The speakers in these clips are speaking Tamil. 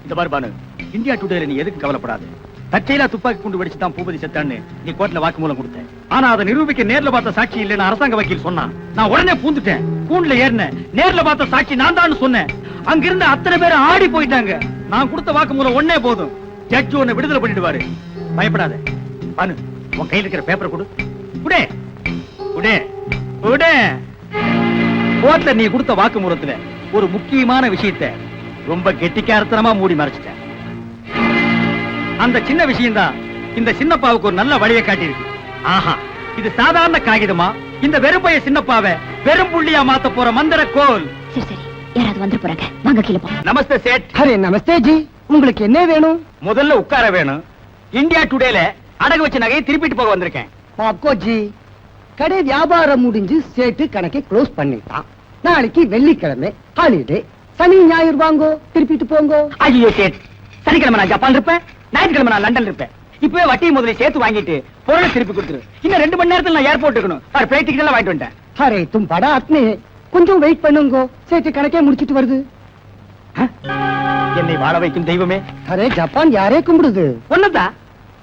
இந்த மாதிரி பானு, இந்தியா டுடேல நீ எதுக்கு கவலைப்படாது. தற்செயலா துப்பாக்கி கொண்டு வெடிச்சு தான் பூபதி செத்தான்னு நீ கோர்ட்ல வாக்குமூலம் கொடுத்த. ஆனா அதை நிரூபிக்க நேர்ல பார்த்த சாட்சி இல்லைன்னு அரசாங்க வக்கீல் சொன்னான். நான் உடனே பூந்துட்டேன். கூண்டுல ஏறினேன். நேர்ல பார்த்த சாட்சி நான் தான் சொன்னேன். அங்கிருந்து அத்தனை பேர் ஆடி போயிட்டாங்க. நான் கொடுத்த வாக்குமூலம் ஒன்னே போதும். ஜட்ஜ் உன்னை விடுதலை பண்ணிடுவாரு. பயப்படாத. பானு, உன் கையில் இருக்கிற பேப்பரை கொடு. குடே குடே குடே. கோர்ட்ல நீ கொடுத்த வாக்குமூலத்துல ஒரு முக்கியமான விஷயத்தை ரொம்ப கெட்டிக்காரத்தனமா மூடி மறைச்சிட்ட. அந்த சின்ன விஷயம்தான் இந்த சின்னப்பாவுக்கு ஒரு நல்ல வழியை காட்டியிருக்கு. ஆஹா, இது சாதாரண காகிதமா? இந்த வெறுப்பைய சின்னப்பாவை வெறும் புள்ளியா மாத்த போற மந்திர கோல். சரி சரி, யாராவது வந்து போறாங்க, வாங்க கீழே போ. நமஸ்தே சேட். அரே நமஸ்தே ஜி, உங்களுக்கு என்ன வேணும்? முதல்ல உட்கார வேணும். இந்தியா டுடேல அடகு வச்ச நகையை திருப்பிட்டு போக வந்திருக்கேன். பாப்கோ ஜி, கடை வியாபாரம் முடிஞ்சு சேட்டு கணக்கை க்ளோஸ் பண்ணிட்டான். நாளைக்கு வெள்ளிக்கிழமை ஹாலிடே. சனி ஞாயிறு வாங்கோ, திருப்பிட்டு போங்கோ. ஐயோ சேட், சனிக்கிழமை நான் ஜப்பான் இருப்பேன், ஞாயிற்றுக்கிழமை நான் லண்டன் இருப்பேன். இப்பவே வட்டி முதல்ல சேர்த்து வாங்கிட்டு பொருளை திருப்பி கொடுத்துரு. இன்னும் 2 மணி நேரத்துல நான் ஏர்போர்ட் இருக்கணும். ஃபிளைட் டிக்கெட் எல்லாம் வாங்கிட்டு வந்துட்டேன். அரே தும் படா ஆத்மே, கொஞ்சம் வெயிட் பண்ணுங்கோ. சேட்டு கணக்கே முடிச்சிட்டு வருது. என்னை வாழ வைக்கும் தெய்வமே. அரே ஜப்பான் யாரே கும்பிடுது? ஒன்னதான்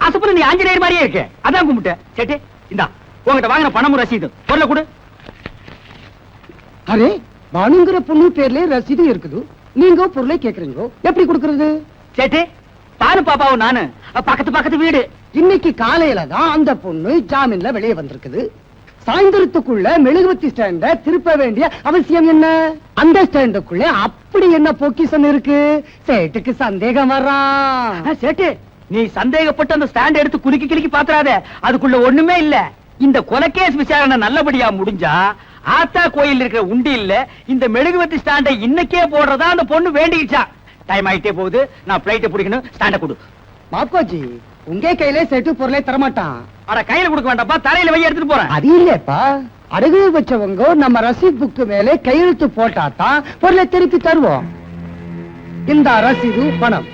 அசப்புல நீ ஆஞ்சநேயர் மாதிரியே இருக்க, அதான் கும்பிட்டேன். சேட்டு, இந்தா உங்ககிட்ட வாங்கின பணமும் ரசீது. பொருளை கொடு. அரே, பானுங்கிற பொண்ணு பேர்ல ரசீது இருக்குது. நீங்க பொருளை கேக்குறீங்க, எப்படி கொடுக்கறது? சேட்டு, பானு பாப்பாவும் நானு பக்கத்து பக்கத்து வீடு. இன்னைக்கு காலையில தான் அந்த பொண்ணு ஜாமீன்ல வெளியே வந்திருக்குது. சாயந்தரத்துக்குள்ள மெழுகுவத்தி ஸ்டாண்ட திருப்ப வேண்டிய அவசியம் என்ன? அந்த ஸ்டாண்டுக்குள்ள அப்படி என்ன பொக்கிஷம் இருக்கு? சேட்டுக்கு சந்தேகம் வர்றான். சேட்டு, நீ சந்தேகப்பட்டு அந்த ஸ்டாண்ட் எடுத்து குலுக்கி கிலுக்கி பாத்துறாத. அதுக்குள்ள ஒண்ணுமே இல்ல. இந்த கொலைகேஸ் விசாரணை நல்லபடியா முடிஞ்சா ஆத்தா கோயில் இருக்கிற உண்டி இல்ல இந்த மெழுகுவத்தி ஸ்டாண்டை இன்னைக்கே போடுறதா அந்த பொண்ணு வேண்டிக்கிச்சா. டைம் ஆயிட்டே போகுது, நான் பிளைட்டை பிடிக்கணும். ஸ்டாண்ட கொடு. மாப்கோஜி, உங்க கையில சேட்டு பொருளை தரமாட்டான். அட, கையில கொடுக்க வேண்டாப்பா, தரையில வை, எடுத்துட்டு போறேன். அது இல்லப்பா, அடகு வச்சவங்க நம்ம ரசீது புக்கு மேல கையெழுத்து போட்டாதான் பொருளை திருப்பி தருவோம். இந்த ரசீது பணம்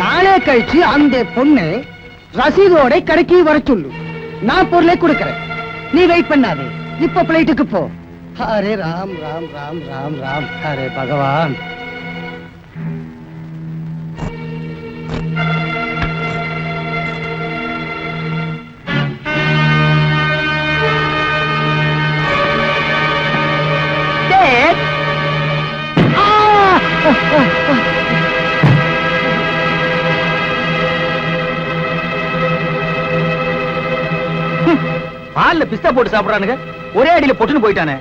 நாளே கழிச்சு அந்த பொண்ணு ரசீதோட கடைக்கு வர சொல்லு. நான் பொருளை கொடுக்கறேன். நீ வெயிட் பண்ணாதே, இப்ப பிளைட்டுக்கு போ. ஹரே ராம் ராம் ராம் ராம் ராம், ஹரே பகவான். பால்ல பிஸ்தா போட்டு சாப்பிடுறானுங்க, ஒரே அடியில பொட்டுன்னு போயிட்டானே.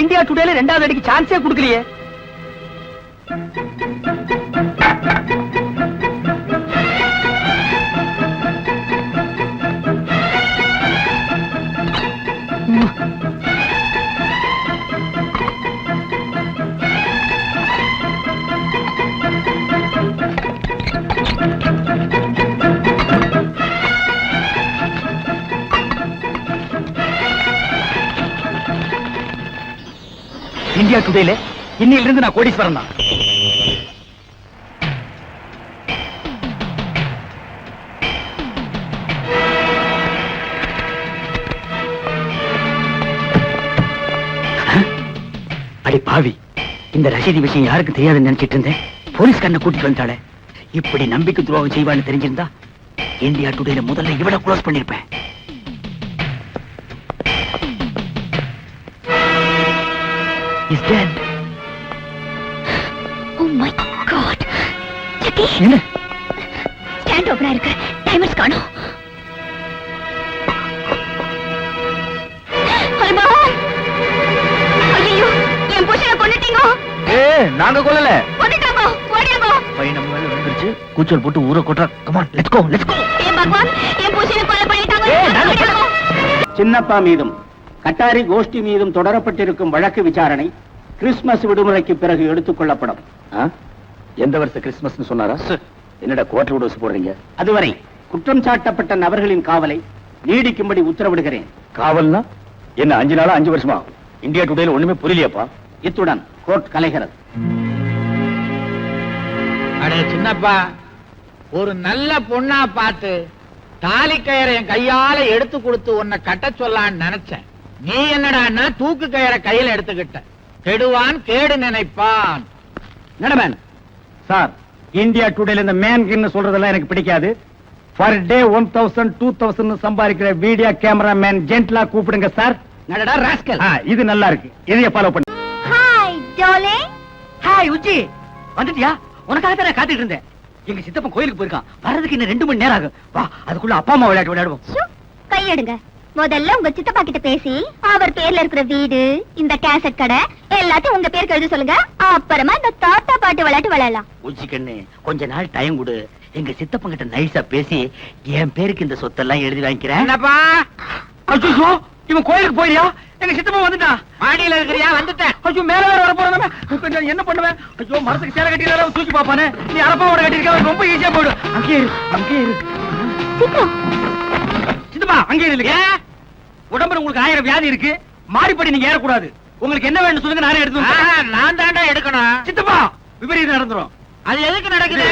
இந்தியா டுடேல 2வது அடிக்கு சான்ஸே கொடுக்கலையே. இந்தியா டுடேல இன்னையில இருந்து நான் கோடீஸ்வரன் தான். அடி பாவி, இந்த ரசீதி விஷயம் யாருக்கு தெரியாதுன்னு நினைச்சிட்டு இருந்தேன். போலீஸ் கண்ணை கூட்டிட்டு வந்தாளே. இப்படி நம்பிக்கை துரோகம் செய்வான்னு தெரிஞ்சிருந்தா இந்தியா டுடேல முதல்ல இவள க்ளோஸ் பண்ணிருப்பேன். He's dead. Oh my God. Jackie. என்ன? ஸ்டாண்ட் ஓபனா இருக்கு. டைமர்ஸ் காணோம். ஹல்பா. ஐயோ, என் புருஷனை கொன்னுட்டீங்க. நாங்க கொல்லல. கொன்னுட்டாங்க. ஓடியாங்க. பையன் நம்ம மேல விழுந்துருச்சு. கூச்சல் போட்டு ஊரை கொட்டா. Come on, let's go, let's go. பகவான், என் புருஷனை கொலை பண்ணிட்டாங்க. சின்னப்பா மீதும் கட்டாரி கோஷ்டி மீதும் தொடரப்பட்டிருக்கும் வழக்கு விசாரணை கிறிஸ்துமஸ் விடுமுறைக்கு பிறகு எடுத்துக் கொள்ளப்படும். எந்த வருஷ கிறிஸ்துமஸ் சொன்னாரா? என்னடா குவார்டர் விடுவஸ் போடுறீங்க? அதுவரை குற்றம் சாட்டப்பட்ட நபர்களின் காவலை நீடிக்கும்படி உத்தரவிடுகிறேன். காவல்னா என்ன? 5 நாளா 5 வருஷமா? இந்தியா டுடேல ஒண்ணுமே புரியலையாப்பா. இத்துடன் கோர்ட் கலைகிறது. அடே சின்னப்பா, ஒரு நல்ல பொண்ணா பார்த்து தாலி கயிறை என் கையால எடுத்து கொடுத்து உன்னை கட்ட சொல்லான்னு நினைச்சேன். நீ என்னடான்னா தூக்கு கயிறை கையில எடுத்துக்கிட்ட. கெடுவான் கேடு நினைப்பான். நடமேன் சார், இந்தியா டுடேல இந்த மேன் சொல்றதெல்லாம் எனக்கு பிடிக்காது. பர் டே 1000 2000 சம்பாதிக்கிற வீடியோ கேமரா மேன் ஜென்ட்லா கூப்பிடுங்க சார். நடடா ராஸ்கல். இது நல்லா இருக்கு. இதைய ஃபாலோ பண்ணு. Hi darling. ஹாய் உச்சி, வந்துட்டியா? உனக்காக தான் காத்துட்டு இருந்தேன். எங்க சித்தப்பன் கோயிலுக்கு போயிருக்கான். வர்றதுக்கு இன்னும் 2 மணி நேரம் ஆகும். வா, அதுக்குள்ள அப்பா அம்மா விளையாட்டு விளையாடுவோம். கையெடுங்க. முதல்ல உங்க சித்தப்பா கிட்ட பேசி அவர் பேர்ல இருக்கிற வீடு, இந்த கேசட் கடை எல்லாத்தையும் உங்க பேருக்கு எழுத சொல்லுங்க. அப்புறமா இந்த தாத்தா பாட்டு விளையாட்டு விளையாடலாம். உச்சி கண்ணு, கொஞ்ச நாள் டைம் கொடு. எங்க சித்தப்பன் கிட்ட நைஸா பேசி என் பேருக்கு இந்த சொத்தெல்லாம் எழுதி வாங்கிக்கிறேன். என்னப்பா ஐயோ, இவன் கோயிலுக்கு போயியா? எங்க சித்தப்பன் வந்துட்டான். மாடியில இருக்கிறியா? வந்துட்டேன். ஐயோ, மேல வேற வர போறேன். இப்ப நான் என்ன பண்ணுவேன்? ஐயோ, மரத்துக்கு சேலை கட்டிடுறா, தூக்கி பாப்பானே. நீ அரப்பாவோட கட்டிருக்க, ரொம்ப ஈஸியா போயிடு. அங்கே இரு, அங்கே இரு. சீக்கிரம். சித்தப்பா, அங்கே இருங்க. உடம்புல உங்களுக்கு 1000 வியாதி இருக்கு. மாடிப்படி நீங்க ஏறக்கூடாது. உங்களுக்கு என்ன வேணும் சொல்லுங்க, நானே எடுத்து ஆஹா, நான் தாண்டா எடுக்கணும். சித்தப்பா, விபரீதம் நடந்துரும். அது எதுக்கு நடக்குது?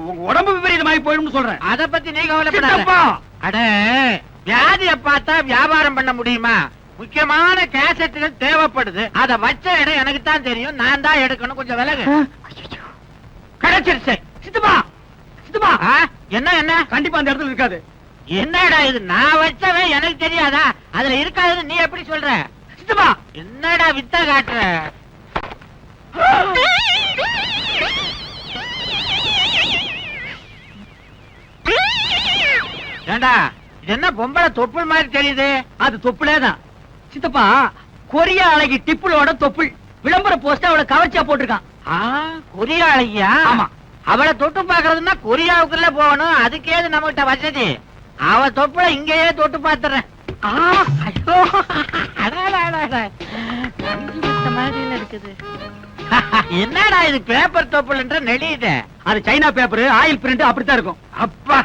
உங்க உடம்பு விபரீதமாயி போயிடும்னு சொல்றேன். அத பத்தி நீ கவலைப்படாத. சித்தப்பா, அட, வியாதிய பார்த்தா வியாபாரம் பண்ண முடியுமா? முக்கியமான கேசட்டுகள் தேவைப்படுது. அத வச்ச இடம் எனக்கு தான் தெரியும். நான் தான் எடுக்கணும். கொஞ்சம் விலகு. கிடைச்சிருச்சு. சித்தப்பா, சித்தப்பா, ஆ, என்ன என்ன? கண்டிப்பா அந்த இடத்துல இருக்காது. என்னடா இது? நான் வச்சவன் எனக்கு தெரியாதா? அதுல இருக்காதுன்னு நீ எப்படி சொல்ற? சித்தப்பா, என்னடா வித்த காட்டுற? ஏண்டா, இது என்ன பொம்பளை தொப்புள் மாதிரி தெரியுது? அது தொப்புளேதான். சித்தப்பா, கொரியா அழகி டிப்புளோட தொப்புள் விளம்பர போஸ்ட் அவளை கவர்ச்சியா போட்டிருக்கான். ஆ, கொரியா அழகியா? ஆமா. அவளை தொட்டு பாக்குறதுன்னா கொரியாவுக்குள்ள போகணும். அதுக்கேது நம்மகிட்ட வசதி. அவ தொப்புல இங்கேயே தொட்டு பாத்துறேன். ஐயோ, மாதிரில இருக்குது. என்னடா இது? பேப்பர் தொப்புல்ன்ற நெளியுது. அது சைனா பேப்பர், ஆயில் பிரிண்ட் அப்படித்தான் இருக்கும். அப்பா,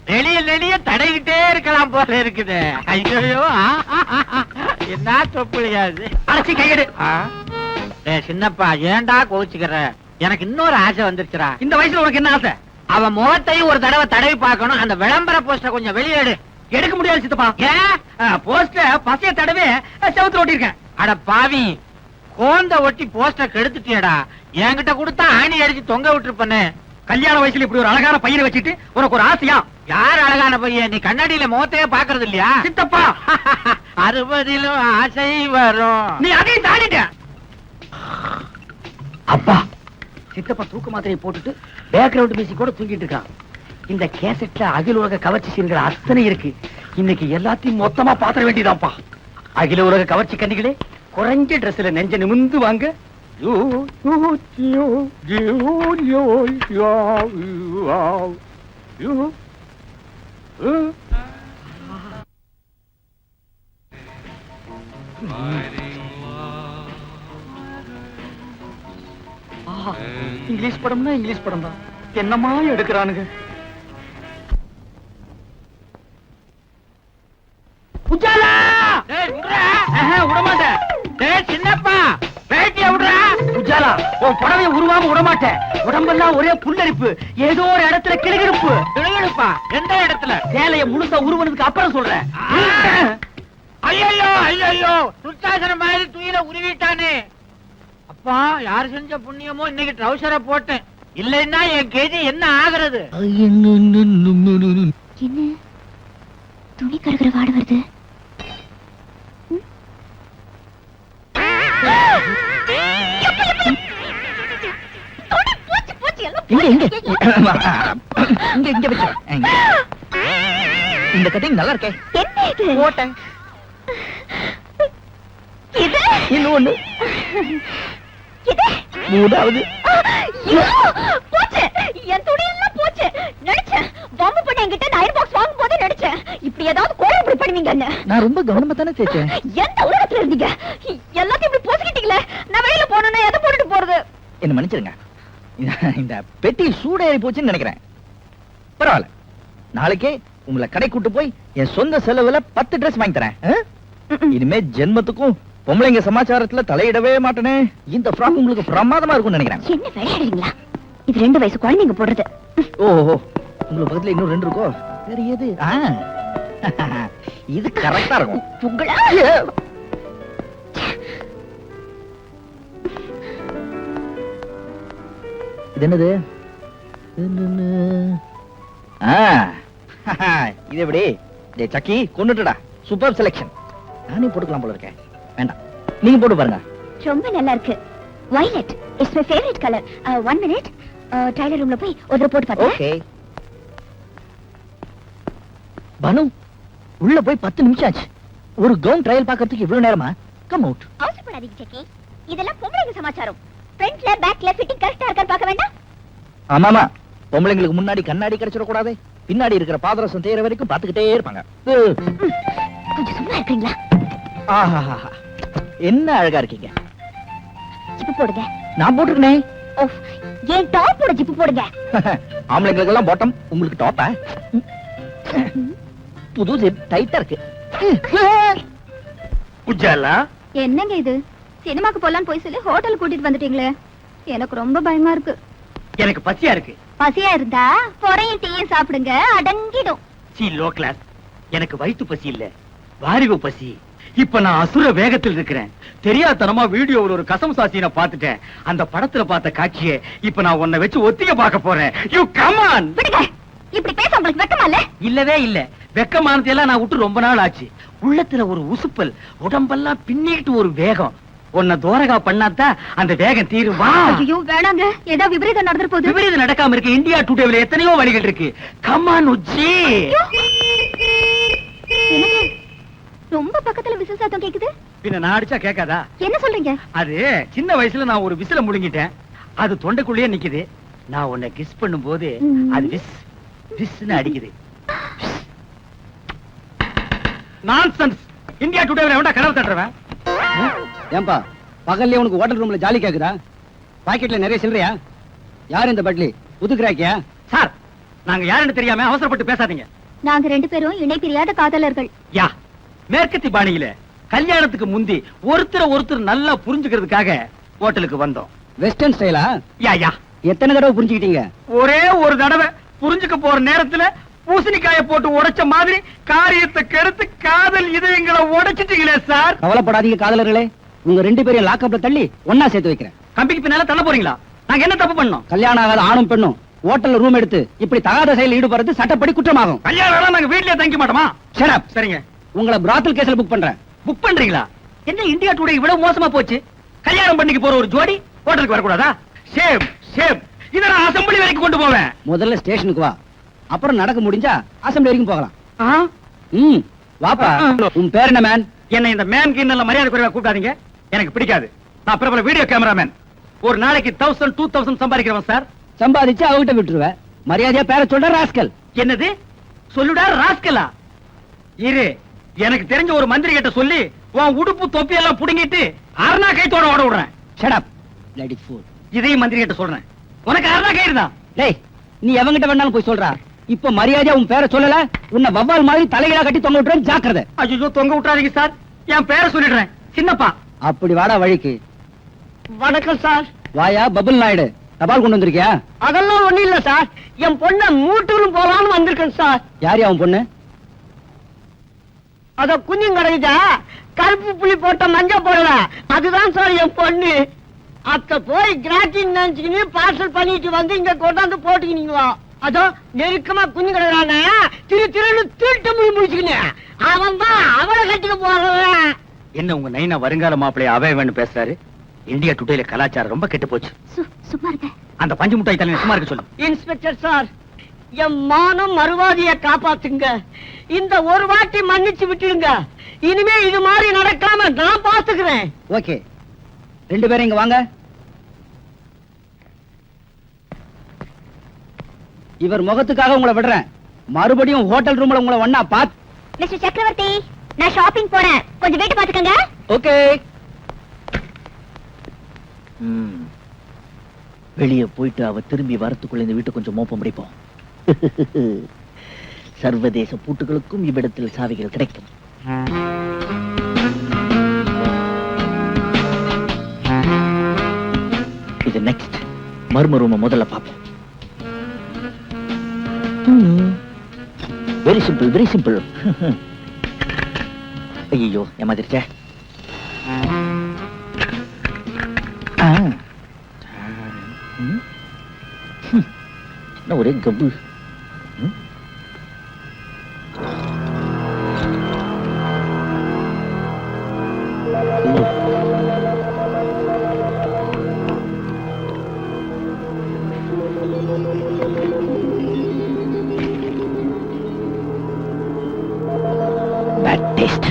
நெளிய நெளிய தடவிட்டே இருக்கலாம் போல இருக்குது. ஐயோ, என்ன தொப்புளியா இது? அழைச்சி கையெடு. சின்னப்பா, ஏன்டா கோச்சுக்கிற? எனக்கு இன்னொரு ஆசை வந்துருச்சுடா. இந்த வயசுல உனக்கு என்ன ஆசை? அவன் முகத்தையும் ஒரு தடவை தடவி பார்க்கணும். அந்த விளம்பர போஸ்டர் கொஞ்சம் வெளியேடு. எடுக்க முடியாது சித்தப்பா. ஏன்? போஸ்டர் பசைய தடவை செவுத்துல ஓட்டிருக்கேன். அட பாவி, கோந்த ஒட்டி போஸ்டர் கெடுத்துட்டியடா. என்கிட்ட கொடுத்தா ஆணி அடிச்சு தொங்க விட்டுருப்பனே. கல்யாண வயசுல இப்படி ஒரு அழகான பையனை வச்சுட்டு உனக்கு ஒரு ஆசையா? யார் அழகான பையன்? நீ கண்ணாடியில முகத்தையே பாக்குறது இல்லையா? சித்தப்பா, 60லும் ஆசை வரும். நீ அதையும் தாண்டிட்ட. அப்பா, சித்தப்பா தூக்க மாத்திரையை போட்டுட்டு பேக்ரவுண்ட் மியூசிக் கூட தூங்கிட்டு இருக்கான். இந்த கேசட்ல அகில உலக கவர்ச்சி சீன்கள் அத்தனை இருக்கு. இன்னைக்கு எல்லாத்தையும் மொத்தமா பாத்திர வேண்டியதாப்பா. அகில உலக கவர்ச்சி கண்ணிகளே, குறைஞ்ச டிரெஸ்ல நெஞ்ச நிமிந்து வாங்க. இங்கிலீஷ் படம்னா இங்கிலீஷ் படம் தான். என்னமா எடுக்கிறானுங்க. உஜாலா! விடமாட்டேன். சின்னப்பா, பேட்டிய விடுறா. உஜாலா, உன் புடவைய உருவாம விடமாட்டேன். உடம்பெல்லாம் ஒரே புல்லரிப்பு, ஏதோ ஒரு இடத்துல கிளுகிழுப்பு. கிளுகிழுப்பா? எந்த இடத்துல? சேலைய முழுசா உருவனதுக்கு அப்புறம் சொல்றேன். ஐயோ ஐயோ, துர்த்தாசனம் மாதிரி துயில உருவிட்டானே. அப்பா, யார் செஞ்ச புண்ணியமோ இன்னைக்கு ட்ரௌசரை போட்டேன். இல்லைன்னா என் கேஜி என்ன ஆகுறது? என்ன துணி கழுகுற வாடு வருது? இந்த கட்டிங் நல்லா இருக்கே. என்ன இது? போட்டேன். இது இன்னொன்னு இது மூணாவது. ஐயோ, போச்சு. என் துணி எல்லாம் போச்சு. நினைச்சேன் பாம்பு பண்ண என்கிட்ட அயர் பாக்ஸ் வாங்கும் போதே நினைச்சேன் இப்படி ஏதாவது கோழை இப்படி பண்ணுவீங்கன்னு. நான் ரொம்ப கவனமா தானே தேய்ச்சேன். எந்த உலகத்துல இருந்தீங்க? எல்லாத்தையும் இப்படி போச்சுக்கிட்டீங்களே. நான் வெளியில போனேன்னா எதை போட்டுட்டு போறது? என்ன மன்னிச்சிருங்க. இந்த பெட்டி சூடேறி போச்சுன்னு நினைக்கிறேன். பரவாயில்ல, நாளைக்கே உங்களை கடை கூட்டு போய் என் சொந்த செலவுல 10 Dress வாங்கி தரேன். இனிமே ஜென்மத்துக்கும் பொம்பளைங்க சமாச்சாரத்துல தலையிடவே மாட்டேனே. இந்த ஃப்ராக் உங்களுக்கு பிரமாதமா இருக்கும்னு நினைக்கிறேன். என்ன விளையாடுறீங்களா? இது 2 வயசு குழந்தைங்க போடுறது. ஓஹோ, உங்களுக்கு பக்கத்துல இன்னும் 2 இருக்கோ? வேற எது? இது கரெக்டா இருக்கும். உங்களா? இது என்னது? இது எப்படி டேய் சக்கி கொண்டுட்டடா சூப்பர் செலக்ஷன். நானே போட்டுக்கலாம் போல இருக்கேன். வேண்டாம், நீங்க போட்டு பாருங்க. ரொம்ப நல்லா இருக்கு. Violet it's my favourite colour. 1 minute, trailer ரூம்ல போய் ஒரு போட்டு பாருங்க. ஓகே. பனு, உள்ள போய் 10 நிமிஷம் ஆச்சு. ஒரு கவுன் ட்ரையல் பார்க்கிறதுக்கு இவ்வளவு நேரமா? Come out. அவசரப்படாதீங்க செக்கி, இதெல்லாம் பொம்பளைங்க சமாச்சாரம். ஃப்ரண்ட்ல பேக்ல ஃபிட்டிங் கரெக்ட்டா இருக்கான்னு பார்க்க வேண்டாம். ஆமாமா, பொம்பளைங்களுக்கு முன்னாடி கண்ணாடி கிடைச்சிட கூடாது. பின்னாடி இருக்கிற பாதரசம் தேய்ற வரைக்கும் பாத்துக்கிட்டே இருப்பாங்க. கொஞ்சம் சும்மா இருக்கீங்களா? ஆஹா, என்ன அழகா இருக்கீங்க. ஜிப்பு போடுங்க. நான் போட்டுருக்கேன். ஓஃப், ஏன் டாப்போட ஜிப்பு போடுங்க. ஆம்பளைங்களுக்கு எல்லாம் பாட்டம், உங்களுக்கு டாப்பா? புது ஜிப் டைட்டா இருக்கு. உஜாலா, என்னங்க இது? சினிமாக்கு போலான்னு போய் சொல்லி ஹோட்டல் கூட்டிட்டு வந்துட்டீங்களே, எனக்கு ரொம்ப பயமா இருக்கு. எனக்கு பசியா இருக்கு. பசியா இருந்தா பொறையும் டீயும் சாப்பிடுங்க, அடங்கிடும். C low class. எனக்கு வயிற்று பசி இல்ல, வாரிவு பசி. இப்ப நான் அசுர வேகத்தில் இருக்கிறேன். தெரியாதனமா வீடியோவில் ஒரு கசம் சாசியை பார்த்துட்டேன். அந்த படத்துல பார்த்த காட்சியை இப்ப நான் உன்னை வச்சு ஒத்திக பார்க்க போறேன். You come on. விடுங்க, இப்படி பேச உங்களுக்கு வெக்கமா இல்ல? இல்லவே இல்ல. வெக்கமானதை எல்லாம் நான் விட்டு ரொம்ப நாள் ஆச்சு. உள்ளத்துல ஒரு உசுப்பல், உடம்பெல்லாம் பின்னிட்டு ஒரு வேகம். உன்னை தோரகா பண்ணாதான் அந்த வேகம் தீரும். வா. ஐயோ வேணாங்க, ஏதோ விபரீதம் நடந்துற போகுது. விபரீதம் நடக்காம இருக்கு. இந்தியா டுடேல எத்தனையோ வழிகள் இருக்கு. கம் ஆன் உஜ்ஜி. என்னங்க, ரொம்ப பக்கத்துல விசில் சத்தம் கேக்குது. பின்ன நான் அடிச்சா கேட்காதா? என்ன சொல்றீங்க? அது சின்ன வயசுல நான் ஒரு விசில முழுங்கிட்டேன். அது தொண்டைக்குள்ளேயே நிக்குது. நான் உன்னை கிஸ் பண்ணும் போது அது விஸ் விஸ்னு அடிக்குது. நான்சென்ஸ். இந்தியா டுடேல எவன்டா கனவு தட்டுறவன்? ஏன்பா பகல்ல உனக்கு ஹோட்டல் ரூம்ல ஜாலி கேக்குதா? பாக்கெட்ல நிறைய சில்லறையா? யார் இந்த பட்லி? புதுக்குறாக்கியா? சார், நாங்க யாருன்னு தெரியாம அவசரப்பட்டு பேசாதீங்க. நாங்க 2 பேரும் இணை பிரியாத காதலர்கள். யா, மேற்கத்தி பாணியில கல்யாணத்துக்கு முந்தி ஒருத்தர் நல்லா புரிஞ்சுக்கிறதுக்காக ஹோட்டலுக்கு வந்தோம். வெஸ்டர்ன் ஸ்டைலா? யா யா. எத்தனை தடவை புரிஞ்சுக்கிட்டீங்க? ஒரே ஒரு தடவை புரிஞ்சுக்க போற நேரத்துல பூசணிக்காய போட்டு உடைச்ச மாதிரி காரியத்தை கெடுத்து காதல் இதயங்களை உடைச்சிட்டீங்களே சார். கவலைப்படாதீங்க காதலர்களே, உங்க 2 பேரையும் லாக்அப்ல தள்ளி ஒன்னா சேர்த்து வைக்கிறேன். கம்பிக்கு பின்னால தள்ள போறீங்களா? நாங்க என்ன தப்பு பண்ணோம்? கல்யாணம் ஆகாத ஆணும் பெண்ணும் ஹோட்டல்ல ரூம் எடுத்து இப்படி தகாத செயலில் ஈடுபடுறது சட்டப்படி குற்றமாகும். கல்யாணம் நாங்க வீட்லயே தங்கி மாட்டோமா? Shut up. சரிங்க. உங்களை பிராத்தல் கேஸ்ல புக் பண்றேன். புக் பண்றீங்களா? என்ன இந்தியா டுடே இவ்வளவு மோசமா போச்சு? கல்யாணம் பண்ணிக்கு போற ஒரு ஜோடி ஹோட்டலுக்கு வரக்கூடாதா? Same same. இத நான் அசெம்பிளி வரைக்கும் கொண்டு போவேன். முதல்ல ஸ்டேஷனுக்கு வா, அப்புறம் நடக்க முடிஞ்சா அசெம்பிளி வரைக்கும் போகலாம். வாப்பா. உன் பேர் என்ன மேன்? என்ன இந்த மேன் கிண்ணல மரியாதை குறைவா கூப்பிடாதீங்க. எனக்கு பிடிக்காது. நான் பிரபல வீடியோ கேமராமேன். ஒரு நாளைக்கு 1000 2000 சம்பாதிக்கிறவன் சார். சம்பாதிச்சு அவகிட்ட விட்டுருவேன். மரியாதையா பேரை சொல்ற ராஸ்கல். என்னது சொல்லுடா ராஸ்கலா? இரு, எனக்கு தெரிஞ்ச ஒரு மந்திரி கிட்ட சொல்லி உன் உடுப்பு தொப்பி எல்லாம் புடுங்கிட்டு அரணா கைத்தோட ஓட விடுறேன். Shut up, bloody fool. இதையும் மந்திரி கிட்ட சொல்றேன். உனக்கு அரணா கயிறு தான். டேய், நீ எவங்கிட்ட வேணாலும் போய் சொல்றா. இப்ப மரியாதையா உன் பேரை சொல்லல, உன்னை வவ்வால் மாதிரி தலைகீழா கட்டி தொங்க விட்டுறேன். ஜாக்கிரதை. ஐயோ, தொங்க விட்டுறாதீங்க சார். என் பேரை சொல்லிடுறேன். சின்னப்பா. அப்படி வாடா வழிக்கு. வணக்கம் சார். வாயா பபுல் நாயுடு, தபால் கொண்டு வந்திருக்கியா? அதெல்லாம் ஒண்ணு இல்ல சார். என் பொண்ண மூட்டூரும் போலான்னு வந்திருக்கேன் சார். யார் அவன் பொண்ணு? அத குஞ்சும் கிடைச்சா கருப்பு புள்ளி போட்ட மஞ்ச போடல, அதுதான் சார் என் பொண்ணு. அத்த போய் கிராக்கிங் நினைச்சுக்கின்னு பார்சல் பண்ணிட்டு வந்து இங்க கொண்டாந்து போட்டுக்கினீங்களா? அதோ நெருக்கமா குஞ்சு கிடக்குறான திருன்னு திருட்டு முடி முடிச்சுக்கினேன். அவன் தான் அவளை கட்டிக்க போறவன். என்ன உங்க நைனா வருங்கால மாப்பிள்ளைய அவே வேணும் பேசுறாரு? இந்தியா டுடேல கலாச்சாரம் ரொம்ப கெட்டு போச்சு. சும்மா இருங்க. அந்த பஞ்சு முட்டாய் தலைமை சும்மா இருக்க சொல்லு. இன்ஸ்பெக்டர் சார், என் மானம் மறுவாதிய காப்பாத்துங்க. இந்த ஒரு வாட்டி மன்னிச்சு விட்டுருங்க. இனிமே இது மாதிரி நடக்காம நான் பாத்துக்கிறேன். ஓகே, 2 பேரும் இங்க வாங்க. இவர் முகத்துக்காக உங்களை விடுறேன். மறுபடியும் ஹோட்டல் ரூம்ல உங்களை ஒண்ணா பாத்து. மிஸ்டர் சக்கரவர்த்தி, நான் ஷாப்பிங் போறேன். கொஞ்சம் வீட்டு பாத்துக்கங்க. ஓகே. வெளியே போயிட்டு அவ திரும்பி வரத்துக்குள்ள இந்த வீட்டு கொஞ்சம் மோப்பம் முடிப்போம். சர்வதேச பூட்டுகளுக்கும் இவ்விடத்தில் சாவிகள் கிடைக்கும். இது நெக்ஸ்ட். மர்ம ரூம முதல்ல பார்ப்போம். Very simple, very simple. ஐயோ, ஏமாதிருச்சே. ஒரே கப்பு. Bad taste.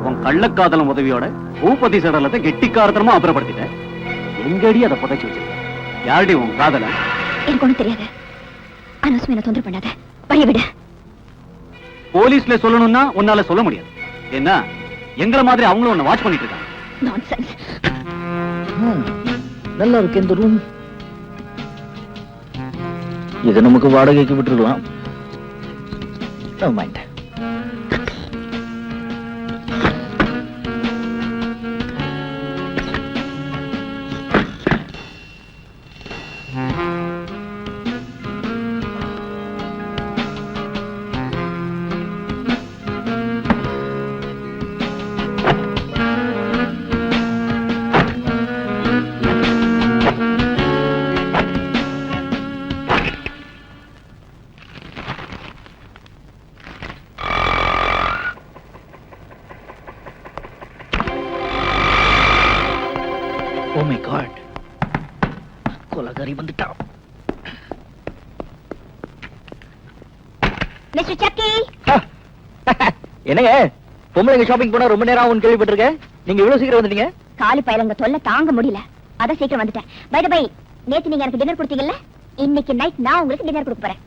உன் கள்ளக்காதலம் உதவியோட பூபதி சடலத்தை கெட்டிக்காரத்தனமா அப்புறப்படுத்திட்ட. எங்கடி அதை புதைச்சு வச்சிருக்க? யாருடி உன் காதலன்? எனக்கு ஒண்ணும் தெரியாது. அனௌன்ஸ்மெண்ட் என்ன தொந்தரவு பண்ணாத. வழிய விடு. போலீஸ்ல சொல்லணும்னா உன்னால சொல்ல முடியாது. என்ன எங்கள மாதிரி அவங்களும் உன்னை வாட்ச் பண்ணிட்டு இருக்காங்க. நான்சென்ஸ். நல்லா இருக்கு இந்த ரூம். இதை நமக்கு வாடகைக்கு விட்டுருக்கலாம். Never mind. Oh my God. கொலகாரி வந்துட்டா. மிஸ்டர் சக்கி. என்னங்க பொம்பளைங்க ஷாப்பிங் போனா ரொம்ப நேரம் ஆகும்னு கேள்விப்பட்டிருக்கேன். நீங்க இவ்வளவு சீக்கிரம் வந்துட்டீங்க? காலி பையலங்க தொல்லை தாங்க முடியல. அத சீக்கிரம் வந்துட்டேன். பை த பை, நேத்து நீங்க எனக்கு டின்னர் கொடுத்தீங்கல்ல, இன்னைக்கு நைட் நான் உங்களுக்கு டின்னர் கொடுக்க போறேன்.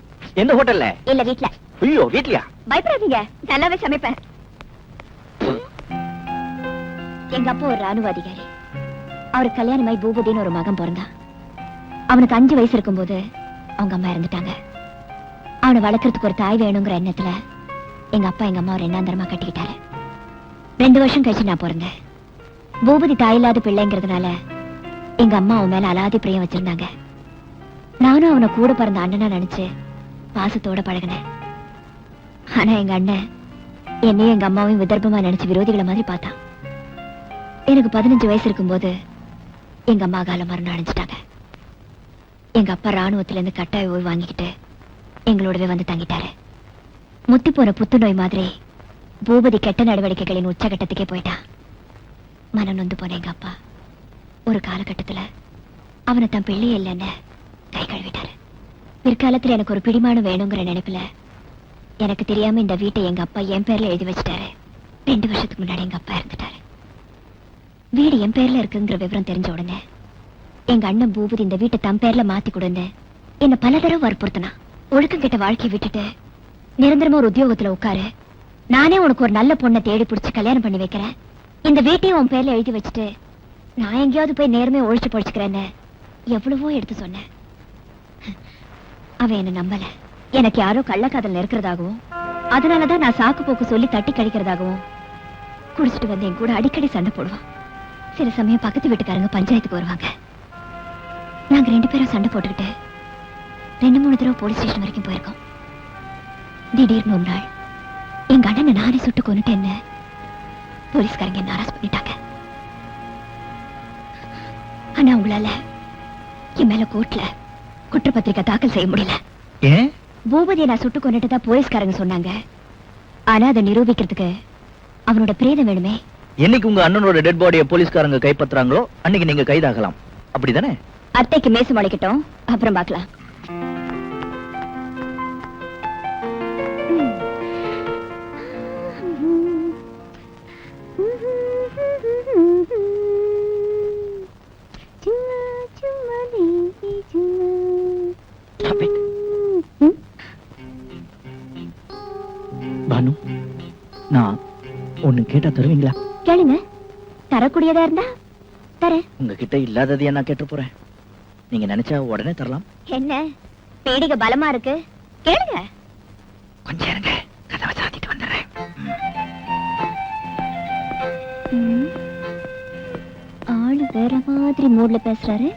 எந்த ஹோட்டல்ல? இல்ல வீட்ல. ஐயோ வீட்லயா? பயப்படாதீங்க, நல்லாவே சமைப்பேன். எங்க அப்பா ஒரு ராணுவ அதிகாரி. அவருக்கு கல்யாணமாய் பூபதின்னு ஒரு மகன் பிறந்தான். அவனுக்கு 5 வயசு இருக்கும்போது அவங்க அம்மா இறந்துட்டாங்க. அவனை வளர்க்கறதுக்கு ஒரு தாய் வேணுங்கிற எண்ணத்துல எங்க அப்பா எங்க அம்மா ஒரு எண்ணாந்தரமா கட்டிக்கிட்டாரு. 2 வருஷம் கழிச்சு நான் பிறந்தேன். பூபதி தாயில்லாத பிள்ளைங்கிறதுனால எங்க அம்மா அவன் மேல அலாதி பிரியம் வச்சிருந்தாங்க. நானும் அவனை கூட பிறந்த அண்ணனா நினைச்சு பாசத்தோட பழகினேன். ஆனா எங்க அண்ணன் என்னையும் எங்க அம்மாவையும் விதர்ப்பமா நினைச்சு விரோதிகளை மாதிரி பார்த்தான். எனக்கு 15 வயசு இருக்கும்போது எங்க அம்மா கால மரணம் அடைஞ்சிட்டாங்க. எங்க அப்பா ராணுவத்துல இருந்து கட்டாய ஓய்வு வாங்கிக்கிட்டு எங்களோடவே வந்து தங்கிட்டாரு. முத்தி போன புத்துநோய் மாதிரி பூபதி கெட்ட நடவடிக்கைகளின் உச்சகட்டத்துக்கே போயிட்டான். மனம் நொந்து போன எங்க அப்பா ஒரு காலகட்டத்துல அவனை தன் பிள்ளையே இல்லைன்னு கை கழுவிட்டாரு. பிற்காலத்துல எனக்கு ஒரு பிடிமானம் வேணுங்கிற நினைப்புல எனக்கு தெரியாம இந்த வீட்டை எங்க அப்பா என் பேர்ல எழுதி வச்சுட்டாரு. 2 வருஷத்துக்கு முன்னாடி எங்க அப்பா இறந்துட்டாரு. வீடு என் பேர்ல இருக்குங்கிற விவரம் தெரிஞ்ச உடனே எங்க அண்ணன் பூபதி இந்த வீட்டை தன் பேர்ல மாத்தி கொடுன்னு என்ன பல தடவை வற்புறுத்தினா. ஒழுக்கம் கெட்ட வாழ்க்கையை விட்டுட்டு நிரந்தரமா ஒரு உத்தியோகத்துல உட்காரு, நானே உனக்கு ஒரு நல்ல பொண்ணை தேடி பிடிச்சு கல்யாணம் பண்ணி வைக்கிறேன், இந்த வீட்டையும் உன் பேர்ல எழுதி வச்சுட்டு நான் எங்கேயாவது போய் நேர்மையா ஒழிச்சு பொழிச்சுக்கிறேன்னு எவ்வளவோ எடுத்து சொன்னேன். அவன் என்ன நம்பல. எனக்கு யாரோ கள்ளக்காதல் இருக்கிறதாகவும் அதனாலதான் நான் சாக்கு போக்கு சொல்லி தட்டி கழிக்கிறதாகவும் குடிச்சிட்டு வந்து என் கூட அடிக்கடி சண்டை போடுவான். சில சமயம் பக்கத்து வீட்டுக்காரங்க பஞ்சாயத்துக்கு வருவாங்க. நாங்க 2 பேரும் சண்டை போட்டுக்கிட்டு 2-3 தடவை போலீஸ் ஸ்டேஷன் வரைக்கும் போயிருக்கோம். திடீர்னு ஒரு நாள் எங்க அண்ணனை நானே சுட்டு கொன்னுட்டேன்னு போலீஸ்காரங்க என்ன அரெஸ்ட் பண்ணிட்டாங்க. ஆனா உங்களால என் மேல கோர்ட்ல குற்றப்பத்திரிக்கை தாக்கல் செய்ய முடியல. ஏன்? பூபதியை நான் சுட்டு கொன்னுட்டதா போலீஸ்காரங்க சொன்னாங்க. ஆனா அதை நிரூபிக்கிறதுக்கு அவனோட பிரேதம் வேணுமே. என்னைக்கு உங்க அண்ணனோட டெட் பாடியை போலீஸ்காரங்க கைப்பற்றுறாங்களோ அன்னைக்கு நீங்க கைதாகலாம். அப்படிதானே? அத்தைக்கு மேசு முளைக்கட்டும், அப்புறம் பார்க்கலாம். பானு, நான் ஒண்ணு கேட்டா தருவீங்களா? கேளுங்க. தரக்கூடியதா இருந்தா தரேன். உங்ககிட்ட இல்லாதது என்ன கேட்டு போறேன். நீங்க நினைச்சா உடனே தரலாம். என்ன பேடிக பலமா இருக்கு? கேளுங்க. கொஞ்சம் இருங்க, கதவை சாத்திட்டு வந்துடுறேன். ஆளு வேற மாதிரி மூட்ல பேசுறாரு.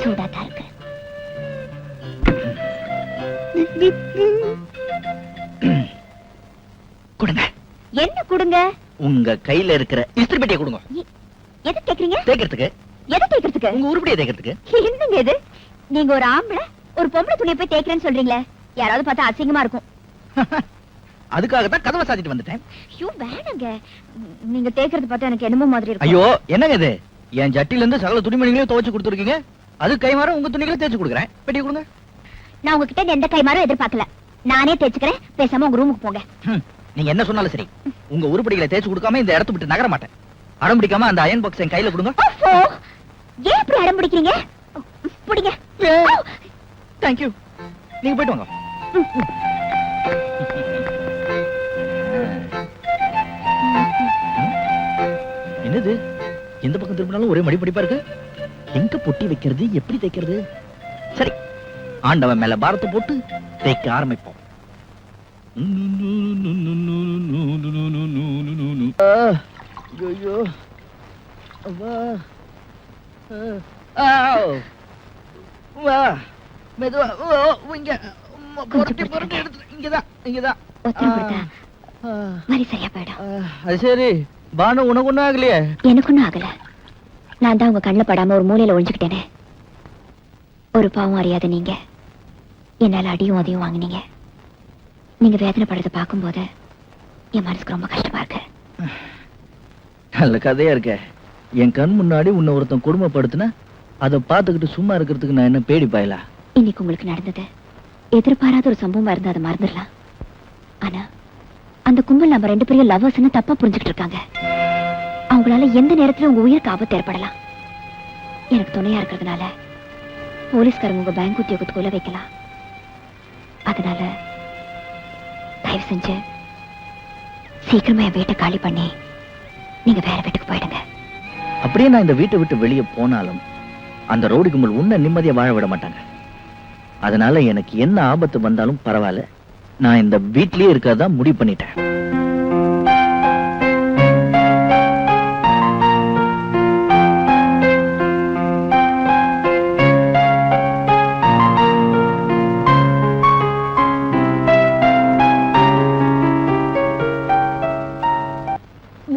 சூடாதான் இருக்கு. கொடுங்க. என்ன கொடுங்க? உங்க கையில இருக்கிற இஸ்திரி பெட்டியை கொடுங்க. எது கேக்குறீங்க? தேய்க்கிறதுக்கு. எதை தேய்க்கிறதுக்கு? உங்க உருப்படியை தேய்க்கிறதுக்கு. என்னங்க இது? நீங்க ஒரு ஆம்பளை ஒரு பொம்பளை துணியை போய் தேய்க்கிறேன்னு சொல்றீங்களே, யாராவது பார்த்தா அசிங்கமா இருக்கும். அதுக்காக தான் கதவை சாத்திட்டு வந்துட்டேன். ஐயோ வேணாங்க, நீங்க தேய்க்கிறது பார்த்தா எனக்கு என்னமோ மாதிரி இருக்கு. ஐயோ என்னங்க இது? என் ஜட்டில இருந்து சகல துணிமணிகளையும் துவைச்சு கொடுத்துருக்கீங்க. அது கைமாற உங்க துணிகளை தேய்ச்சு கொடுக்குறேன். பெட்டி கொடுங்க. நான் உங்ககிட்ட எந்த கைமாறும் எதிர்பார்க்கல. நானே தேய்ச்சுக்கிறேன். பேசாம உங்க ரூமுக்கு போங்க. நீங்க என்ன சொன்னாலும் சரி, உங்க உருப்படிகளை தேய்ச்சு கொடுக்காம இந்த இடத்த விட்டு நகர மாட்டேன். அடம் பிடிக்காம அந்த அயன் பாக்ஸ் என் கையில கொடுங்க. ஏன் இப்படி அடம் பிடிக்கிறீங்க? பிடிங்க. தேங்க்யூ. நீங்க போயிட்டு வாங்க. என்னது எந்த பக்கம் திரும்பினாலும் ஒரே மடிப்படிப்பா இருக்கு. எங்க பொட்டி வைக்கிறது, எப்படி தைக்கிறது? சரி, ஆண்டவன் மேல பாரத்தை போட்டு தேய்க்க ஆரம்பிப்போம். ஐயோ வா மெதுவா. இங்க புரட்டி எடுத்து இங்கதான் இங்கதான். மாதிரி சரியா போயிடும். அது சரி, பானு உனக்கு ஒண்ணும் ஆகலையே? எனக்கு ஒண்ணும் ஆகல. நான் தான் உங்க கண்ணில் படாம ஒரு மூலையில ஒழிஞ்சுக்கிட்டேனே. ஒரு பாவம் அறியாத நீங்க என்னால அடியும் அதையும் வாங்கினீங்க. நீங்க வேதனைப்படுறத பார்க்கும்போது என் மனசுக்கு ரொம்ப கஷ்டமா இருக்கு. நல்ல கதையா இருக்க. என் கண் முன்னாடி உன்னை ஒருத்தன் கொடுமைப்படுத்தின அதை பார்த்துக்கிட்டு சும்மா இருக்கிறதுக்கு நான் என்ன பேடி பாயலா? இன்னைக்கு உங்களுக்கு நடந்தது எதிர்பாராத ஒரு சம்பவமா இருந்தா அதை மறந்துடலாம். ஆனா அந்த கும்பல் நம்ம 2 பேரும் லவ்வர்ஸ்னு தப்பா புரிஞ்சுக்கிட்டு இருக்காங்க. அவங்களால எந்த நேரத்துல உங்க உயிருக்கு ஆபத்து ஏற்படலாம். எனக்கு துணையா இருக்கிறதுனால போலீஸ்காரங்க உங்க பேங்க் உத்தியோகத்துக்குள்ள வைக்கலாம். அதனால தயவு செஞ்சு சீக்கிரமா என் வீட்டை காலி பண்ணி நீங்க வேற வீட்டுக்கு போயிடுங்க. அப்படியே நான் இந்த வீட்டை விட்டு வெளியே போனாலும் அந்த ரோடு கும்பல் உன்னை நிம்மதியா வாழ விட மாட்டாங்க. அதனால எனக்கு என்ன ஆபத்து வந்தாலும் பரவாயில்ல, நான் இந்த வீட்லயே இருக்கறதா முடிவு பண்ணிட்டேன்.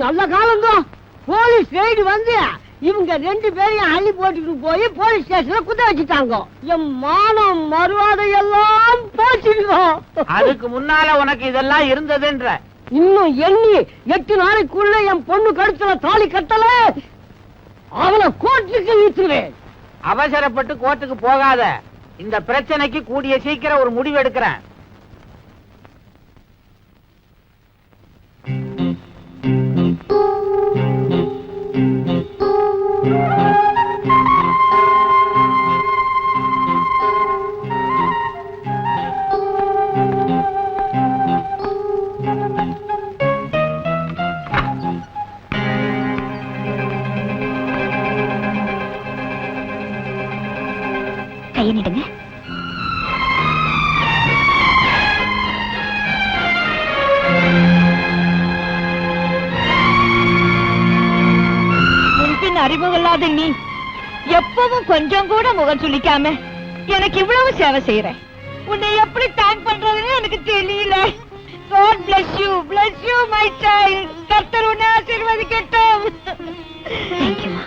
நல்ல காலம்தான். போலீஸ் ரெய்டு வந்து இவங்க 2 பேரையும் அள்ளி போட்டுட்டு போய் போலீஸ் ஸ்டேஷன்ல குத்த வச்சுட்டாங்க. என் மானம் மறுவாதை எல்லாம் போச்சுடுவோம். அதுக்கு முன்னால உனக்கு இதெல்லாம் இருந்ததுன்ற. இன்னும் எண்ணி 8 நாளைக்குள்ள என் பொண்ணு கழுத்துல தாலி கட்டல அவனை கோர்ட்டுக்கு இழுத்துவேன். அவசரப்பட்டு கோர்ட்டுக்கு போகாத. இந்த பிரச்சனைக்கு கூடிய சீக்கிரம் ஒரு முடிவு எடுக்கிறேன். கையை நிடுங்க. முன்பின் அறிமுகமில்லாத நீ எப்பவும் கொஞ்சம் கூட முகம் சுளிக்காம எனக்கு இவ்வளவு சேவை செய்யற. உன்னை எப்படி தேங்க் பண்றதுன்னு எனக்கு தெரியல. God bless you my child. கர்த்தர் உன்னை ஆசீர்வதிக்கட்டும். தேங்க்யூமா.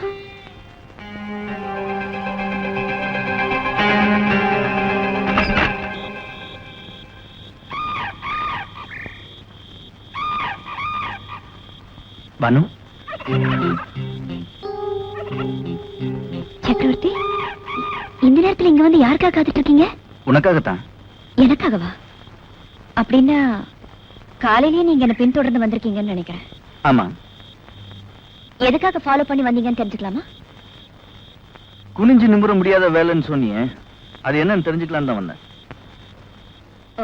பானு, சக்கரவர்த்தி, இந்த நேரத்துல இங்க வந்து யாருக்காக காத்துட்டு இருக்கீங்க? உனக்காகத்தான். எனக்காகவா? அப்படின்னா காலையிலேயே நீங்க என்ன பின்தொடர்ந்து வந்திருக்கீங்கன்னு நினைக்கிறேன். ஆமா. எதுக்காக ஃபாலோ பண்ணி வந்தீங்கன்னு தெரிஞ்சுக்கலாமா? குனிஞ்சு நிமிர முடியாத வேலைன்னு சொன்னியே, அது என்னன்னு தெரிஞ்சுக்கலாம் தான் வந்தேன். ஓ,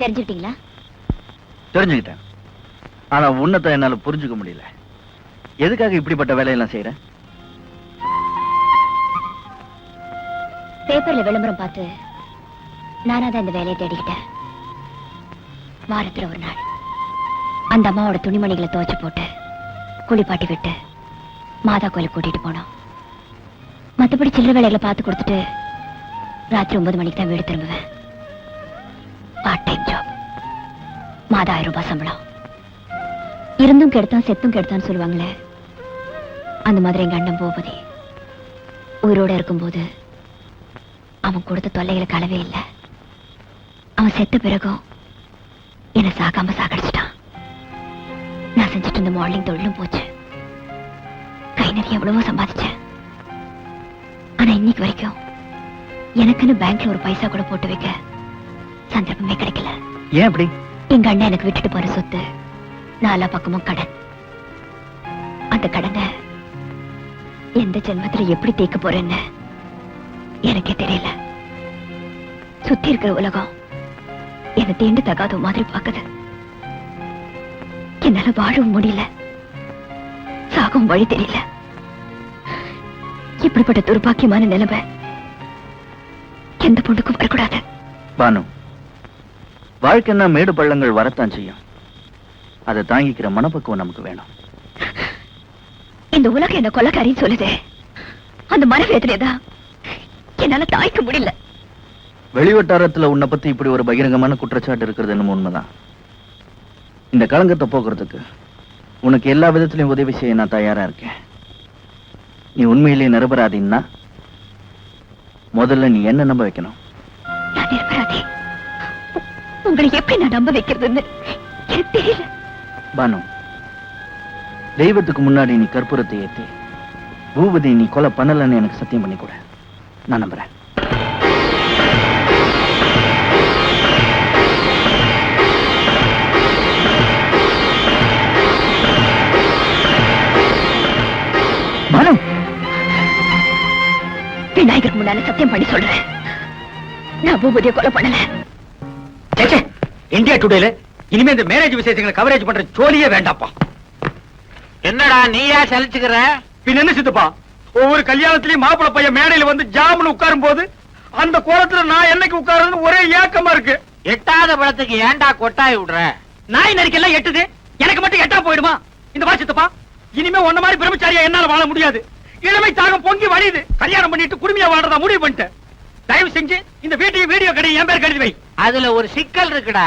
தெரிஞ்சுக்கிட்டீங்களா? தெரிஞ்சுக்கிட்டேன். ஆனா உன்னத்தை என்னால புரிஞ்சுக்க முடியல. எதுக்காக இப்படிப்பட்ட வேலையெல்லாம் செய்யற? பேப்பர்ல விளம்பரம் பார்த்து நானாதான் இந்த வேலையை தேடிக்கிட்டேன். வாரத்துல ஒரு நாள் அந்த அம்மாவோட துணிமணிகளை துவைச்சு போட்டு குளிப்பாட்டி விட்டு மாதா கோயிலுக்கு கூட்டிட்டு போனோம். மத்தபடி சில்லறை வேலைகளை பார்த்து கொடுத்துட்டு ராத்திரி 9 மணிக்கு தான் வீடு திரும்புவேன். Part time job. மாதா 1000 ரூபாய் சம்பளம். இருந்தும் கெடுத்தான் செத்தும் கெடுத்தான்னு சொல்லுவாங்களே, அந்த மாதிரி எங்க அண்ணன் பூபதி உயிரோட இருக்கும்போது அவன் கொடுத்த தொல்லைகளுக்கு அளவே இல்லை. அவன் செத்த பிறகும் என்னை சாகாம சாகடிச்சிட்டான். நான் செஞ்சுட்டு இருந்த மாடலிங் தொழிலும் போச்சு. கை நிறைய எவ்வளவோ சம்பாதிச்சேன். ஆனா இன்னைக்கு வரைக்கும் எனக்குன்னு பேங்க்ல ஒரு பைசா கூட போட்டு வைக்க சந்தர்ப்பமே கிடைக்கல. ஏன் அப்படி? எங்க அண்ணன் எனக்கு விட்டுட்டு போற சொத்து நாலா பக்கமும் கடன். அந்த கடனை எந்த ஜென்மத்துல எப்படி தேக்க போறேன்னு எனக்கே தெரியல. சுத்தி இருக்கிற உலகம் என்னை தீண்டு தகாத மாதிரி பாக்குது. என்னால வாழவும் முடியல, சாகவும் வழி தெரியல. இப்படிப்பட்ட துர்பாக்கியமான நிலைமை எந்த பொண்ணுக்கும் வரக்கூடாது. பானு, வாழ்க்கைன்னா மேடு பள்ளங்கள் வரத்தான் செய்யும். அதை தாங்கிக்கிற மனப்பக்குவம் நமக்கு வேணும். இந்த உலகம் என்ன கொலைக்காரின்னு சொல்லுது. அந்த மனவேதனைதான் என்னால தாய்க்க முடியல. வெளிவட்டாரத்துல உன்னை பத்தி இப்படி ஒரு பகிரங்கமான குற்றச்சாட்டு இருக்கிறது என்னமோ உண்மைதான். இந்த களங்கத்தை போக்குறதுக்கு உனக்கு எல்லா விதத்திலையும் உதவி செய்ய நான் தயாரா இருக்கேன். நீ உண்மையிலேயே நிரபராதின்னா முதல்ல நீ என்ன நம்ப வைக்கணும். நான் நிரபராதி. உங்களை எப்படி நான் நம்ப வைக்கிறதுன்னு எனக்கு தெரியல. பானு, தெய்வத்துக்கு முன்னாடி நீ கற்பூரத்தை ஏத்தி பூபதி நீ கொலை பண்ணலன்னு எனக்கு சத்தியம் பண்ணி கூட. நான் நம்புறேன். பானு, விநாயகருக்கு முன்னால சத்தியம் பண்ணி சொல்றேன், நான் பூபதியை கொலை பண்ணல. இந்தியா டுடேல இனிமே இந்த மேரேஜ் விசேஷங்களை கவரேஜ் பண்ற ஜோலியே வேண்டாப்பா. என்னடா நீயா சலிச்சுக்கிற? பின்ன என்ன சித்தப்பா, ஒவ்வொரு கல்யாணத்திலயும் மாப்பிள பையன் மேடையில வந்து ஜாமுன்னு உட்காரும் போது அந்த கோலத்துல நான் என்னைக்கு உட்காருன்னு ஒரே ஏக்கமா இருக்கு. எட்டாத பழத்துக்கு ஏன்டா கொட்டாய் விடுற? நாய் நரிக்கெல்லாம் எட்டுது, எனக்கு மட்டும் எட்டா போயிடுமா? இந்த வா சித்தப்பா, இனிமே உன்ன மாதிரி பிரம்மச்சாரியா என்னால வாழ முடியாது. இளமை தாகம் பொங்கி வழியுது. கல்யாணம் பண்ணிட்டு குடுமையா வாழ்றதா முடிவு பண்ணிட்டேன். தயவு செஞ்சு இந்த வீட்டையும் வீடியோ கடையை என் பேர் கழுதி வை. அதுல ஒரு சிக்கல் இருக்குடா.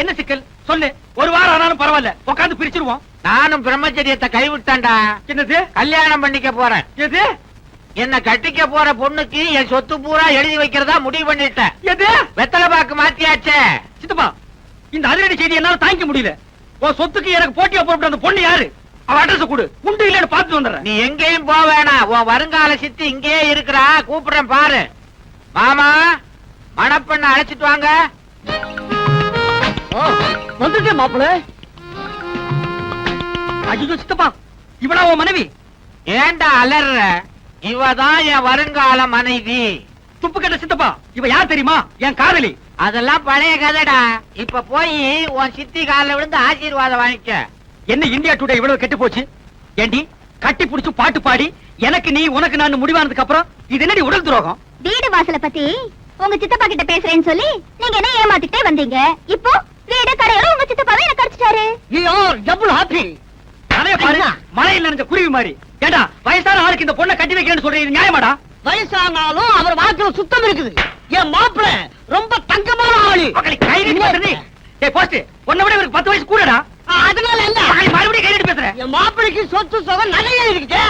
என்ன சிக்கல் சொல்லு. ஒரு வாரம் ஆனாலும் பரவாயில்ல, உட்காந்து பிரிச்சிருவோம். நானும் பிரம்மச்சரியத்தை கைவிட்டான்டா. என்னது? கல்யாணம் பண்ணிக்க போறேன். எது? என்ன கட்டிக்க போற பொண்ணுக்கு என் சொத்து பூரா எழுதி வைக்கிறதா முடிவு பண்ணிட்டேன். எது? வெத்தலை பாக்கு மாத்தியாச்சே. சித்தப்பா, இந்த அதிரடி செய்தி என்னால தாங்கிக்க முடியல. உன் சொத்துக்கு எனக்கு போட்டியா போட்டு அந்த பொண்ணு யாரு? அவ அட்ரஸ் கொடு, உண்டு இல்லன்னு பார்த்து வந்துடுறேன். நீ எங்கேயும் போக வேணாம். உன் வருங்கால சித்தி இங்கேயே இருக்கிறா. கூப்பிடுறேன் பாரு. மாமா, மணப்பெண்ண அழைச்சிட்டு வாங்க. வந்துட்டேன் மாப்பிள. ஐயோ சித்தப்பா, இவளா உன் மனைவி? ஏண்டா அலற? இவதான் என் வருங்கால மனைவி. துப்பு கட்ட சித்தப்பா, இவ யார் தெரியுமா? என் காதலி. அதெல்லாம் பழைய கதைடா. இப்ப போய் உன் சித்தி காலில் விழுந்து ஆசீர்வாதம் வாங்கிக்க. என்ன இந்தியா டுடே இவ்வளவு கெட்டு போச்சு? ஏண்டி கட்டி புடிச்சு பாட்டு பாடி எனக்கு நீ உனக்கு நான் முடிவானதுக்கு அப்புறம் இது என்னடி உடல் துரோகம்? வீடு வாசல பத்தி உங்க சித்தப்பா கிட்ட பேசுறேன்னு சொல்லி நீங்க என்ன ஏமாத்திட்டே வந்தீங்க. இப்போ வீடு கடையோட உங்க சித்தப்பாவே எனக்கு அடிச்சிட்டாரு. Double happy. அதைய பாரு, மழையில் நனைஞ்ச குருவி மாதிரி. ஏண்டா வயசான ஆளுக்கு இந்த பொண்ணை கட்டி வைக்கிறேன்னு சொல்றீங்க, இது நியாயமாடா? வயசானாலும் அவர் வாக்குல சுத்தம் இருக்குது. என் மாப்பிள ரொம்ப தங்கமான ஆளு. கை நீட்டி பேசுறீ. ஏய் போஸ்ட், உன்னை விட இவருக்கு 10 வயசு கூடடா. அதனால என்ன? மறுபடியும் கை நீட்டி பேசுறேன். என் மாப்பிளைக்கு சொத்து சுகம் நிறைய இருக்குது.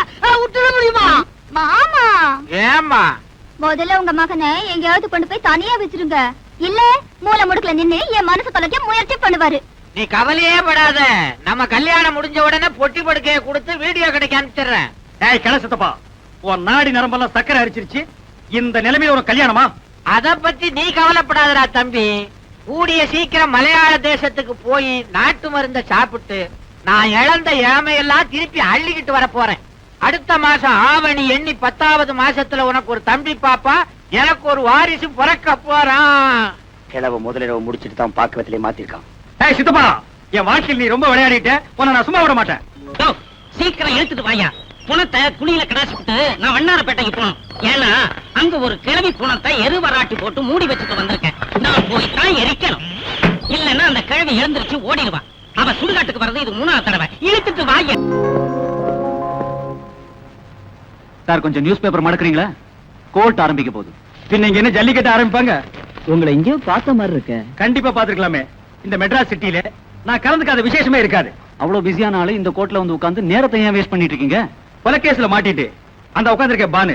விட்டுட முடியுமா? மாமா, ஏமா முதல்ல உங்க மகனை எங்கேயாவது கொண்டு போய் தனியா வச்சிருங்க. இல்ல மூல முடுக்குல நின்னு என் மனசு தொலைக்க முயற்சி பண்ணுவாரு. நீ கவலையே படாத. நம்ம கல்யாணம் முடிஞ்ச உடனே பொட்டி படுக்கைய கொடுத்து வீடியோ கடைக்கு அனுப்பிச்சிடுறேன். ஏய் கிள சித்தப்பா, உன் நாடி நரம்பெல்லாம் சக்கரை அரிச்சிருச்சு. இந்த நிலைமையில ஒரு கல்யாணமா? அத பத்தி நீ கவலைப்படாதடா தம்பி. கூடிய சீக்கிரம் மலையாள தேசத்துக்கு போய் நாட்டு மருந்த சாப்பிட்டு நான் இழந்த இளமையெல்லாம் திருப்பி அள்ளிக்கிட்டு வர போறேன். அடுத்த மாசம் ஆவணி எண்ணி 10வது மாசத்துல உனக்கு ஒரு தம்பி பாப்பா, எனக்கு ஒரு வாரிசு பிறக்க போறான். கிழவு முதலிரவு முடிச்சிட்டு தான் பாக்குவத்திலே மாத்திருக்கான். ஏய் சித்தப்பா, என் வாழ்க்கையில் நீ ரொம்ப விளையாடிட்ட. உன்னை நான் சும்மா விட மாட்டேன். சீக்கிரம் எடுத்துட்டு வாயா. புணத்தை குழியில கடாசிட்டு நான் வண்ணாரப்பேட்டைக்கு போனோம். ஏன்னா அங்க ஒரு கிழவி புணத்தை எருவராட்டி போட்டு மூடி வச்சுட்டு வந்திருக்கேன். நான் போய் தான் எரிக்கணும். இல்லன்னா அந்த கிழவி எழுந்திருச்சு ஓடிடுவா. அவ சுடுகாட்டுக்கு வர்றது இது 3வது தடவை. இழுத்துட்டு வாயா. சார் கொஞ்சம் நியூஸ் பேப்பர் மடக்குறீங்களா? கோர்ட் ஆரம்பிக்க போகுது. பின்ன இங்க என்ன ஜல்லிக்கட்டு ஆரம்பிப்பாங்க? உங்களை எங்கேயோ பார்த்த மாதிரி இருக்க. கண்டிப்பா பாத்துக்கலாமே. இந்த மெட்ராஸ் சிட்டில நான் கலந்துக்காத விசேஷமே இருக்காது. அவ்வளவு பிஸியான ஆளு இந்த கோர்ட்ல வந்து உட்கார்ந்து நேரத்தை ஏன் வேஸ்ட் பண்ணிட்டு இருக்கீங்க? கொலைகேஸ்ல மாட்டிட்டு அந்த உட்கார்ந்திருக்க பானு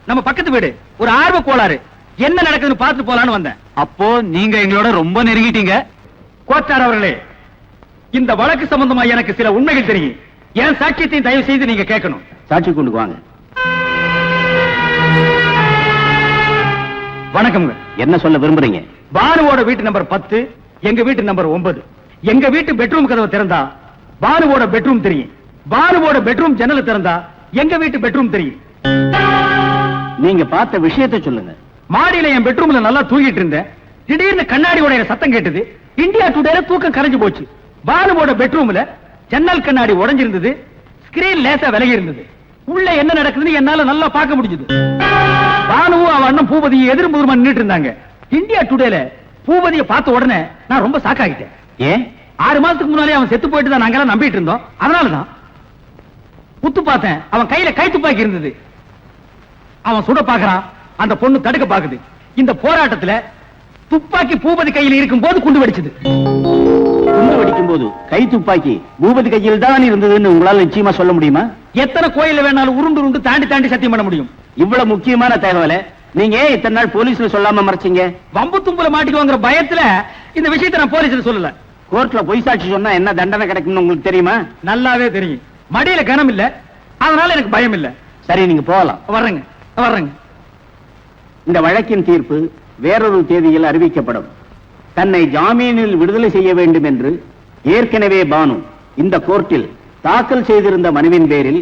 நம்ம பக்கத்து வீடு, ஒரு ஆர்வ கோளாறு, என்ன நடக்குதுன்னு பார்த்து போலான்னு வந்தேன். அப்போ நீங்க எங்களோட ரொம்ப நெருங்கிட்டீங்க. கோர்ட்டார் அவர்களே, இந்த வழக்கு சம்பந்தமா எனக்கு சில உண்மைகள் தெரியும். என் சாட்சியத்தையும் தயவு செய்து நீங்க கேட்கணும். சாட்சி கொண்டு வாங்க. வணக்கம்ங்க. என்ன சொல்ல விரும்புறீங்க? பானுவோட வீட்டு நம்பர் 10, எங்க வீட்டு நம்பர் 9. எங்க வீட்டு பெட்ரூம் கதவை திறந்தா பானுவோட பெட்ரூம் தெரியும். பானுவோட பெட்ரூம் ஜன்னல் திறந்தா எங்க வீட்டு பெட்ரூம் தெரியும். நீங்க பார்த்த விஷயத்தை சொல்லுங்க. மாடியில என் பெட்ரூம்ல நல்லா தூங்கிட்டு இருந்தேன். திடீர்னு கண்ணாடி உடையிற சத்தம் கேட்டது. இந்தியா டுடேல தூக்கம் கரைஞ்சு போச்சு. பானுவோட பெட்ரூம்ல ஜன்னல் கண்ணாடி உடைஞ்சிருந்தது. ஸ்கிரீன் லேசா விலகி இருந்தது. உள்ள என்ன நடக்குதுன்னு என்னால நல்லா பார்க்க முடிஞ்சது. பானுவும் அவன் அண்ணன் பூபதியும் எதிர் முதுமா நின்னுட்டு இருந்தாங்க. இந்தியா டுடேல பூபதியை பார்த்த உடனே நான் ரொம்ப ஷாக்காகிட்டேன். ஏன்? 6 மாசத்துக்கு முன்னாலே அவன் செத்து போயிட்டு தான் நாங்கெல்லாம் நம்பிட்டு இருந்தோம். அதனாலதான் புத்து பார்த்தேன். அவன் கையில கை துப்பாக்கி இருந்தது. அவன் சுட பாக்குறான், அந்த பொண்ணு தடுக்க பாக்குது. இந்த போராட்டத்துல துப்பாக்கி பூபதி கையில் இருக்கும் போது குண்டு வெடிச்சது. குண்டு வெடிக்கும் போது கை துப்பாக்கி பூபதி கையில் தான் இருந்ததுன்னு உங்களால நிச்சயமா சொல்ல முடியுமா? எத்தனை கோயில வேணாலும் உருண்டு உருண்டு தாண்டி தாண்டி சத்தியம் பண்ண முடியும். இவ்வளவு முக்கியமான தகவலை நீங்க ஏன் இத்தனை நாள் போலீஸ்ல சொல்லாம மறைச்சீங்க? வம்பு தும்புல மாட்டிக்குவாங்கிற பயத்துல இந்த விஷயத்தை நான் போலீஸ்ல சொல்லல. கோர்ட்ல பொய் சாட்சி சொன்னா என்ன தண்டனை கிடைக்கும்னு உங்களுக்கு தெரியுமா? நல்லாவே தெரியும். மடியில கனம் இல்ல, அதனால எனக்கு பயம் இல்ல. சரி, நீங்க போகலாம். வர்றேங்க வர்றேங்க. இந்த வழக்கின் தீர்ப்பு வேறொரு தேதியில் அறிவிக்கப்படும். தன்னை ஜாமீனில் விடுதலை செய்ய வேண்டும் என்று ஏற்கனவே பானு இந்த கோர்ட்டில் தாக்கல் செய்திருந்த மனுவின் பேரில்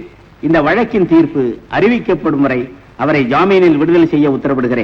இந்த வழக்கின் தீர்ப்பு அறிவிக்கப்படும் வரை அவரை ஜாமீனில் விடுதலை செய்ய உத்தரவிடுகிறேன்.